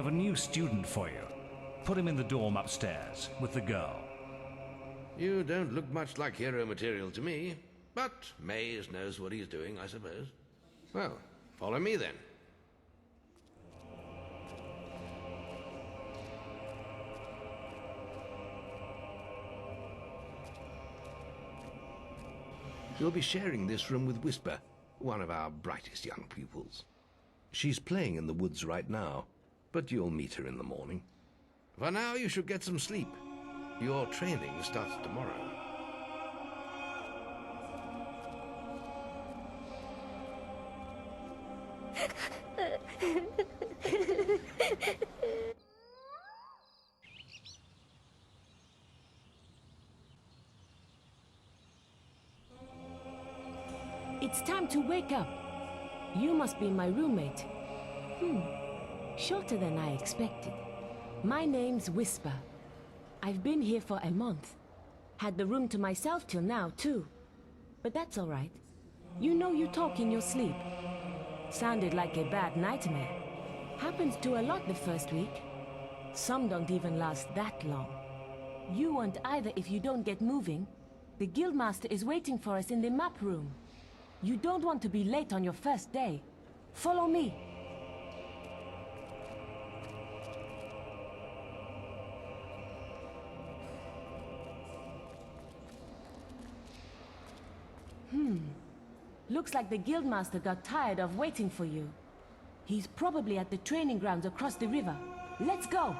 have a new student for you. Put him in the dorm upstairs with the girl. You don't look much like hero material to me, but Mays knows what he's doing, I suppose. Well, follow me then. You'll be sharing this room with Whisper, one of our brightest young pupils. She's playing in the woods right now, but you'll meet her in the morning. For now, you should get some sleep. Your training starts tomorrow. It's time to wake up. You must be my roommate. Shorter than I expected. My name's Whisper. I've been here for a month. Had the room to myself till now, too. But that's all right. You know you talk in your sleep. Sounded like a bad nightmare. Happens to a lot the first week. Some don't even last that long. You won't either if you don't get moving. The Guildmaster is waiting for us in the map room. You don't want to be late on your first day. Follow me. Looks like the Guildmaster got tired of waiting for you. He's probably at the training grounds across the river. Let's go!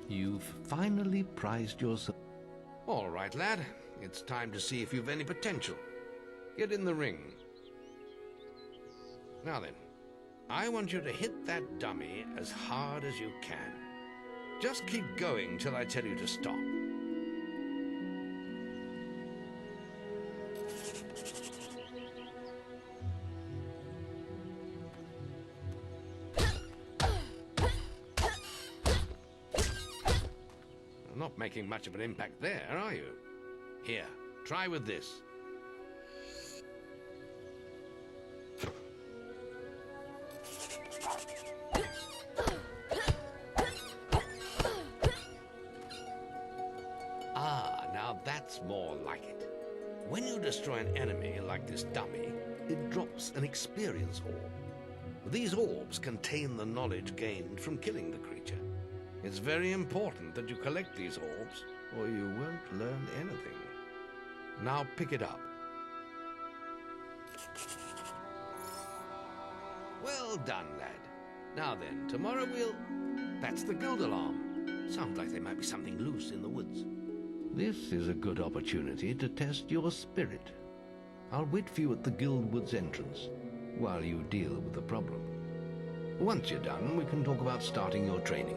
You've finally prized yourself. All right, lad. It's time to see if you've any potential. Get in the ring. Now then, I want you to hit that dummy as hard as you can. Just keep going till I tell you to stop. Not making much of an impact there, are you? Here, try with this. Ah, now that's more like it. When you destroy an enemy like this dummy, it drops an experience orb. These orbs contain the knowledge gained from killing the creature. It's very important that you collect these orbs, or you won't learn anything. Now pick it up. Well done, lad. Now then, tomorrow we'll... That's the guild alarm. Sounds like there might be something loose in the woods. This is a good opportunity to test your spirit. I'll wait for you at the guild woods entrance, while you deal with the problem. Once you're done, we can talk about starting your training.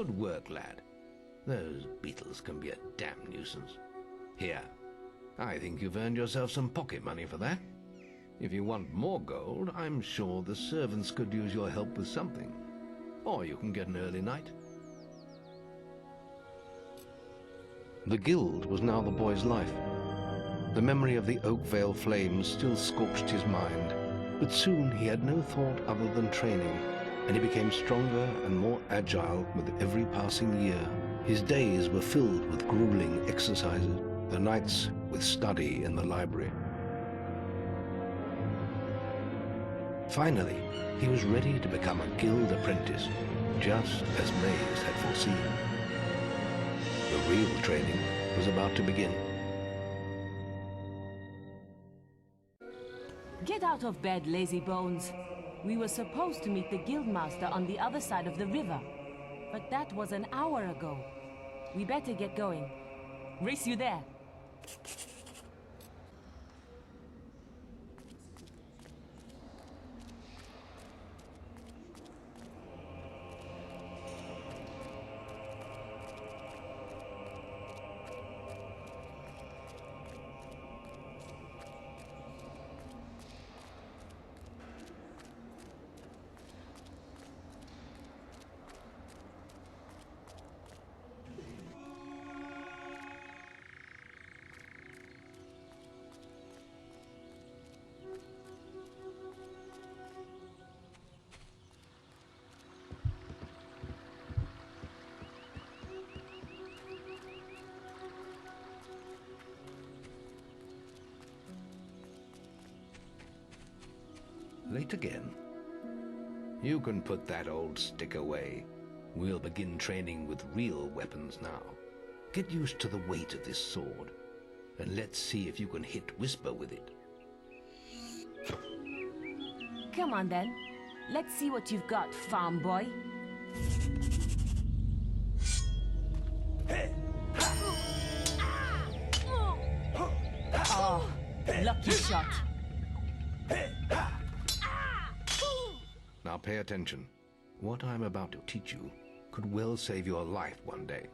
Good work, lad. Those beetles can be a damn nuisance. Here, I think you've earned yourself some pocket money for that. If you want more gold, I'm sure the servants could use your help with something. Or you can get an early night. The guild was now the boy's life. The memory of the Oakvale flames still scorched his mind, but soon he had no thought other than training, and he became stronger and more agile with every passing year. His days were filled with grueling exercises, the nights with study in the library. Finally, he was ready to become a guild apprentice, just as Maze had foreseen. The real training was about to begin. Get out of bed, lazy bones. We were supposed to meet the guildmaster on the other side of the river, but that was an hour ago. We better get going. Race you there. Late again? You can put that old stick away. We'll begin training with real weapons now. Get used to the weight of this sword, and let's see if you can hit Whisper with it. Come on then. Let's see what you've got, farm boy. Oh, lucky shot. Now pay attention. What I'm about to teach you could well save your life one day.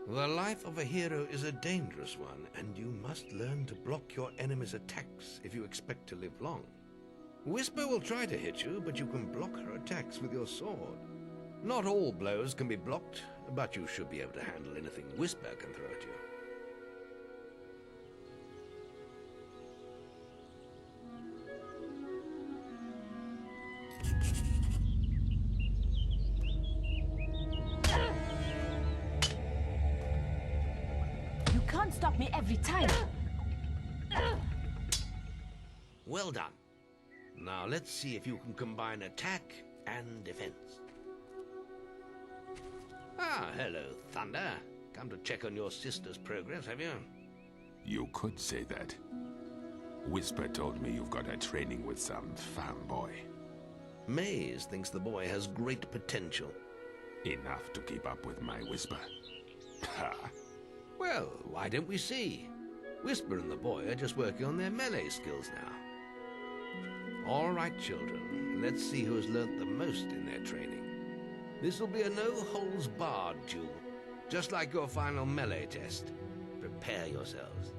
The life of a hero is a dangerous one, and you must learn to block your enemy's attacks if you expect to live long. Whisper will try to hit you, but you can block her attacks with your sword. Not all blows can be blocked, but you should be able to handle anything Whisper can throw at you. You can't stop me every time. Well done. Now let's see if you can combine attack and defense. Ah, hello, Thunder. Come to check on your sister's progress, have you? You could say that. Whisper told me you've got a training with some fanboy. Maze thinks the boy has great potential. Enough to keep up with my Whisper. Ha! Well, why don't we see? Whisper and the boy are just working on their melee skills now. All right, children, let's see who has learnt the most in their training. This will be a no-holds-barred duel, just like your final melee test. Prepare yourselves.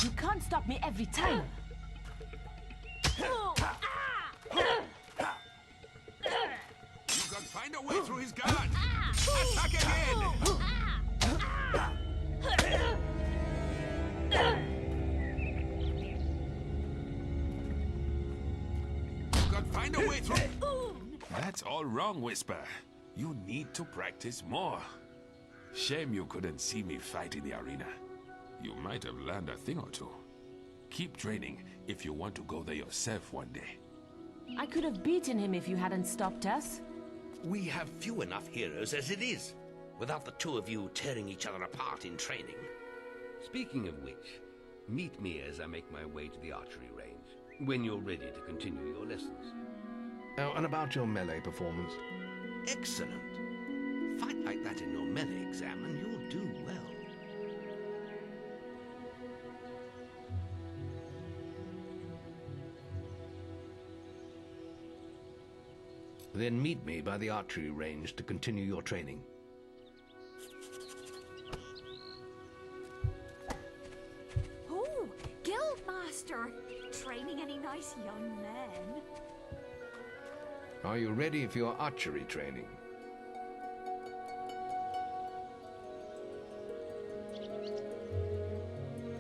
You can't stop me every time. You can find a way through his guard! Attack again! You can find a way through... That's all wrong, Whisper. You need to practice more. Shame you couldn't see me fight in the arena. You might have learned a thing or two. Keep training if you want to go there yourself one day. I could have beaten him if you hadn't stopped us. We have few enough heroes as it is, without the two of you tearing each other apart in training. Speaking of which, meet me as I make my way to the archery range, when you're ready to continue your lessons. Oh, and about your melee performance? Excellent. Fight like that in your melee exam and you'll do well. Then meet me by the archery range to continue your training. Oh, Guildmaster! Training any nice young men? Are you ready for your archery training?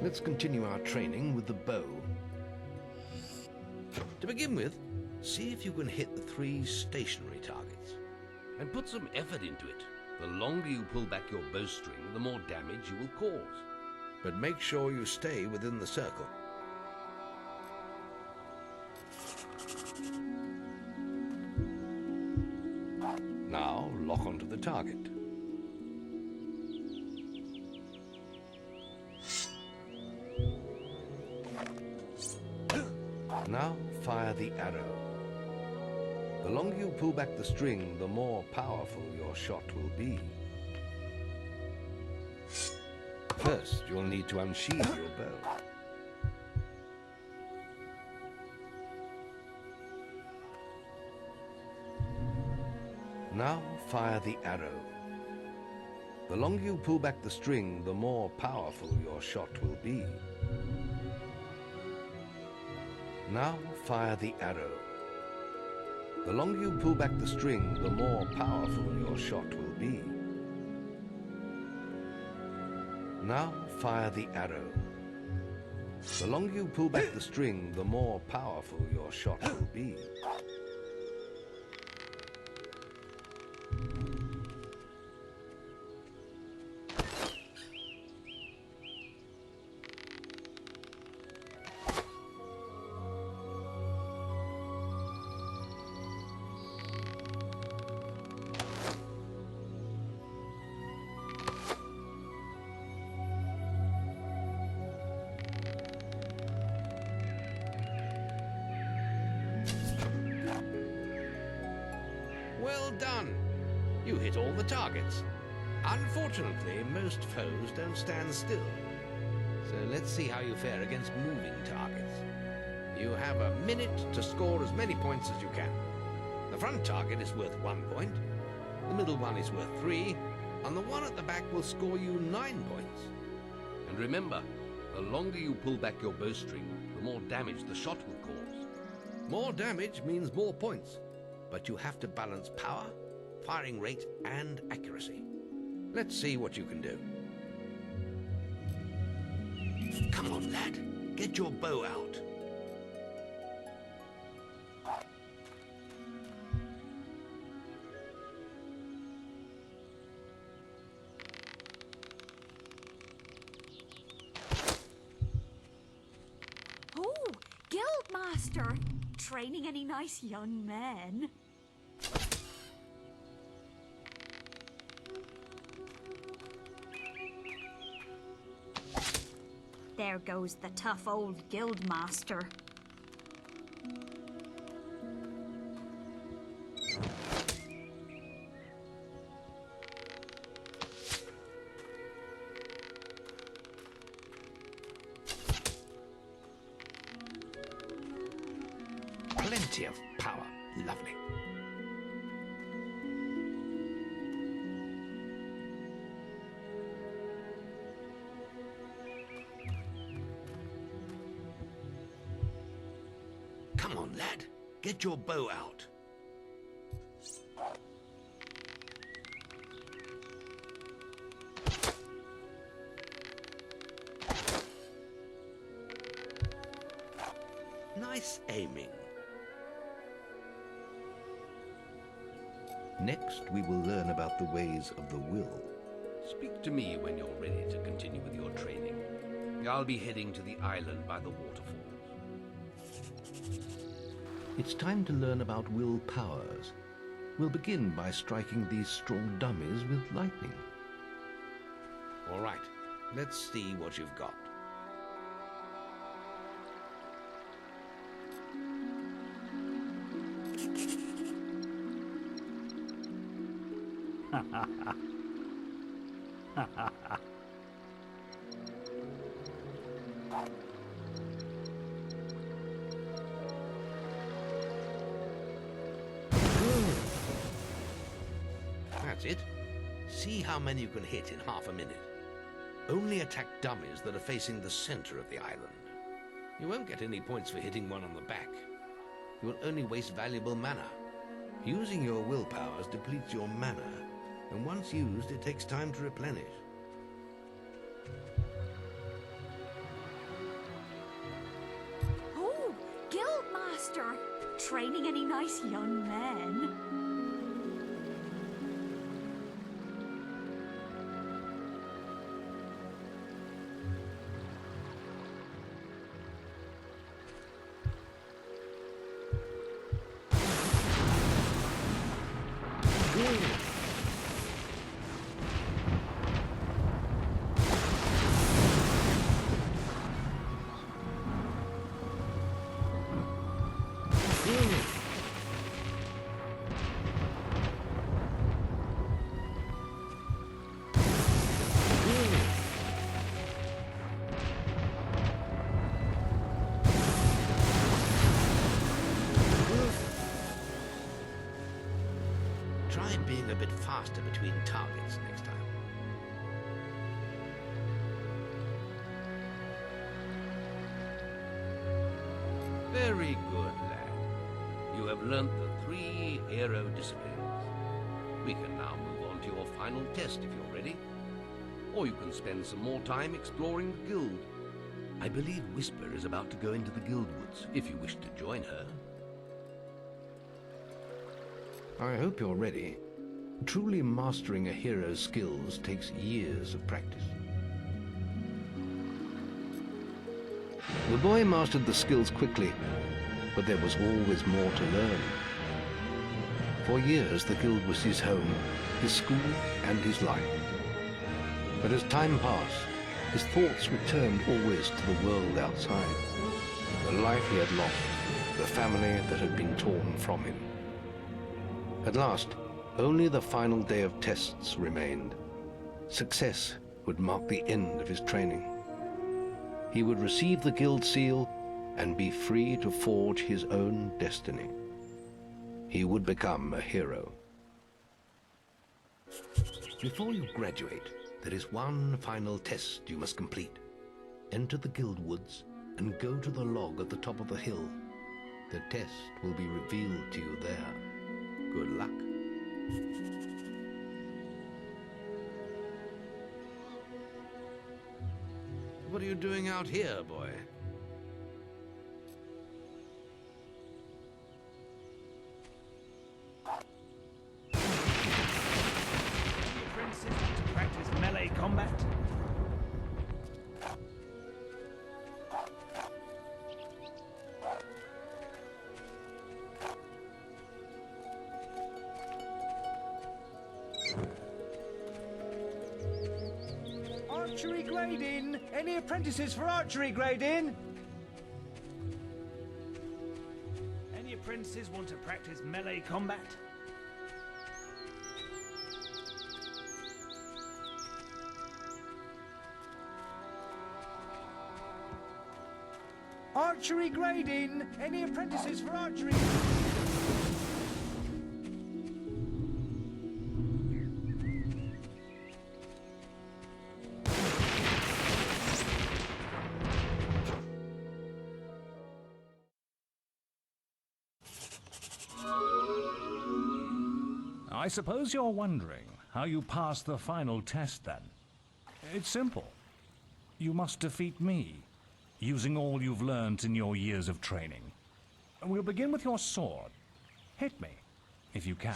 Let's continue our training with the bow. To begin with, see if you can hit the 3 stationary targets. And put some effort into it. The longer you pull back your bowstring, the more damage you will cause. But make sure you stay within the circle. Now, lock onto the target. Now, fire the arrow. The longer you pull back the string, the more powerful your shot will be. First, you'll need to unsheathe your bow. Now, fire the arrow. The longer you pull back the string, the more powerful your shot will be. Now, fire the arrow. The longer you pull back the string, the more powerful your shot will be. Now, fire the arrow. The longer you pull back the string, the more powerful your shot will be. Well done! You hit all the targets. Unfortunately, most foes don't stand still. So let's see how you fare against moving targets. You have a minute to score as many points as you can. The front target is worth 1 point, the middle one is worth 3, and the one at the back will score you 9 points. And remember, the longer you pull back your bowstring, the more damage the shot will cause. More damage means more points, but you have to balance power, firing rate, and accuracy. Let's see what you can do. Come on, lad. Get your bow out. Oh, Guildmaster! Training any nice young men? There goes the tough old Guildmaster. Plenty of power. Lovely. Come on, lad. Get your bow out. Nice aiming. Next, we will learn about the ways of the will. Speak to me when you're ready to continue with your training. I'll be heading to the island by the waterfalls. It's time to learn about will powers. We'll begin by striking these strong dummies with lightning. All right, let's see what you've got. Good. That's it. See how many you can hit in half a minute. Only attack dummies that are facing the center of the island. You won't get any points for hitting one on the back. You will only waste valuable mana. Using your willpowers depletes your mana, and once used, it takes time to replenish. Oh, Guildmaster! Training any nice young men? Try being a bit faster between targets next time. Very good, lad. You have learnt the 3 hero disciplines. We can now move on to your final test if you're ready. Or you can spend some more time exploring the guild. I believe Whisper is about to go into the guild woods, if you wish to join her. I hope you're ready. Truly mastering a hero's skills takes years of practice. The boy mastered the skills quickly, but there was always more to learn. For years, the guild was his home, his school, and his life. But as time passed, his thoughts returned always to the world outside, the life he had lost, the family that had been torn from him. At last, only the final day of tests remained. Success would mark the end of his training. He would receive the guild seal and be free to forge his own destiny. He would become a hero. Before you graduate, there is one final test you must complete. Enter the guild woods and go to the log at the top of the hill. The test will be revealed to you there. Good luck. What are you doing out here, boy? Princes want to practice melee combat? Archery grading! Any apprentices for archery grading? Any apprentices want to practice melee combat? Archery grading! Any apprentices for archery? I suppose you're wondering how you pass the final test then. It's simple. You must defeat me, using all you've learned in your years of training. We'll begin with your sword. Hit me, if you can.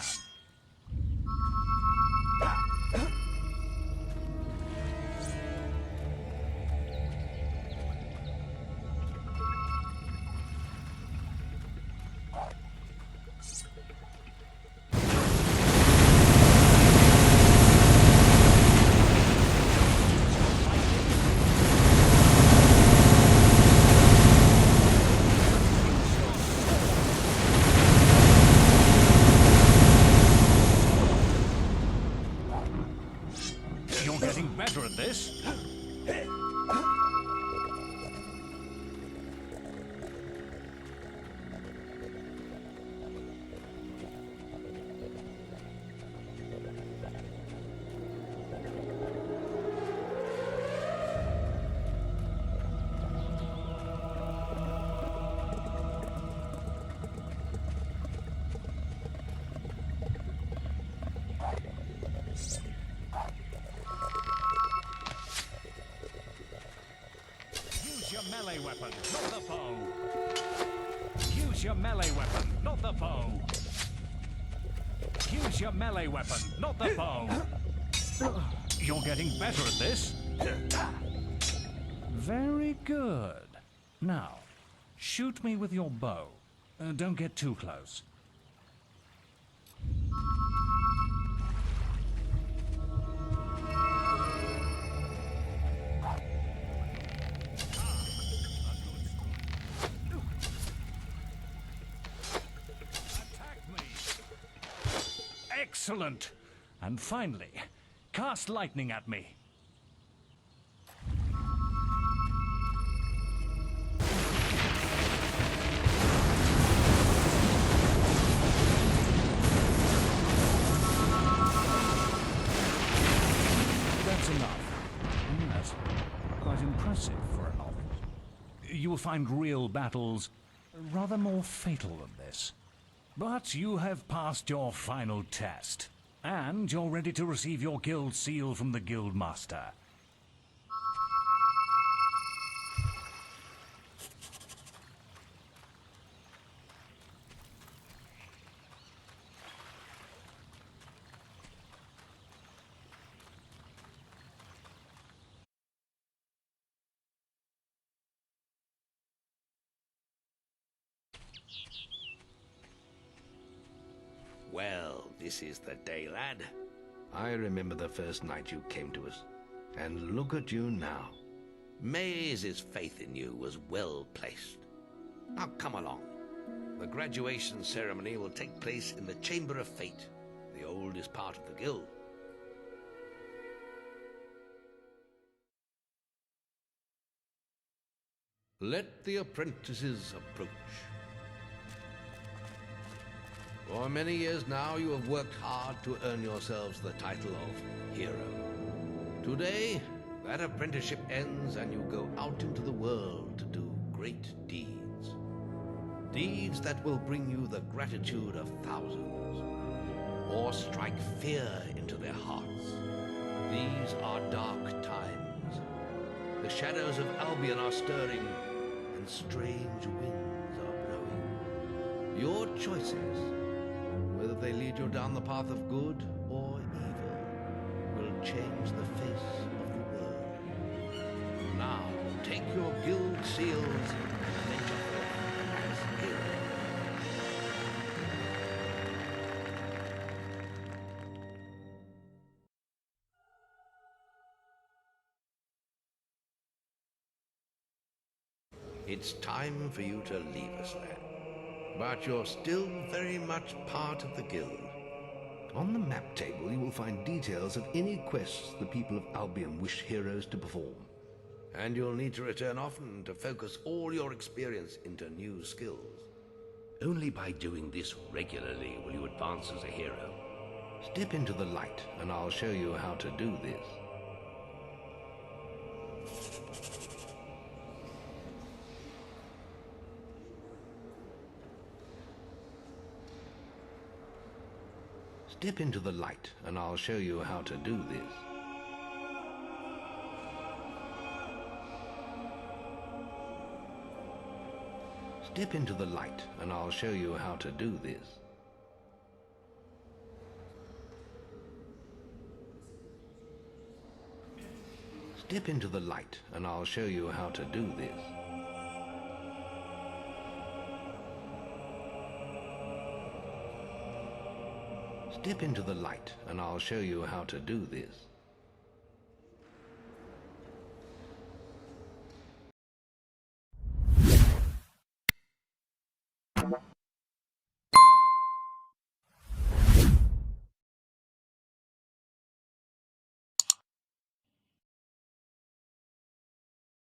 Use your melee weapon, not the bow. Use your melee weapon, not the bow. You're getting better at this. Very good. Now, shoot me with your bow. Don't get too close. Excellent! And finally, cast lightning at me. That's enough. That's quite impressive for a novice. You will find real battles rather more fatal than this. But you have passed your final test, and you're ready to receive your guild seal from the guild master. Well, this is the day, lad. I remember the first night you came to us. And look at you now. Maze's faith in you was well placed. Now come along. The graduation ceremony will take place in the Chamber of Fate, the oldest part of the guild. Let the apprentices approach. For many years now you have worked hard to earn yourselves the title of hero. Today, that apprenticeship ends and you go out into the world to do great deeds. Deeds that will bring you the gratitude of thousands, or strike fear into their hearts. These are dark times. The shadows of Albion are stirring, and strange winds are blowing. Your choices, whether they lead you down the path of good or evil, will change the face of the world. Now, take your guild seals and venture forth as heroes. It's time for you to leave us, lad. But you're still very much part of the guild. On the map table you will find details of any quests the people of Albion wish heroes to perform. And you'll need to return often to focus all your experience into new skills. Only by doing this regularly will you advance as a hero. Step into the light and I'll show you how to do this. Step into the light, and I'll show you how to do this. Step into the light, and I'll show you how to do this. Step into the light, and I'll show you how to do this. Step into the light, and I'll show you how to do this.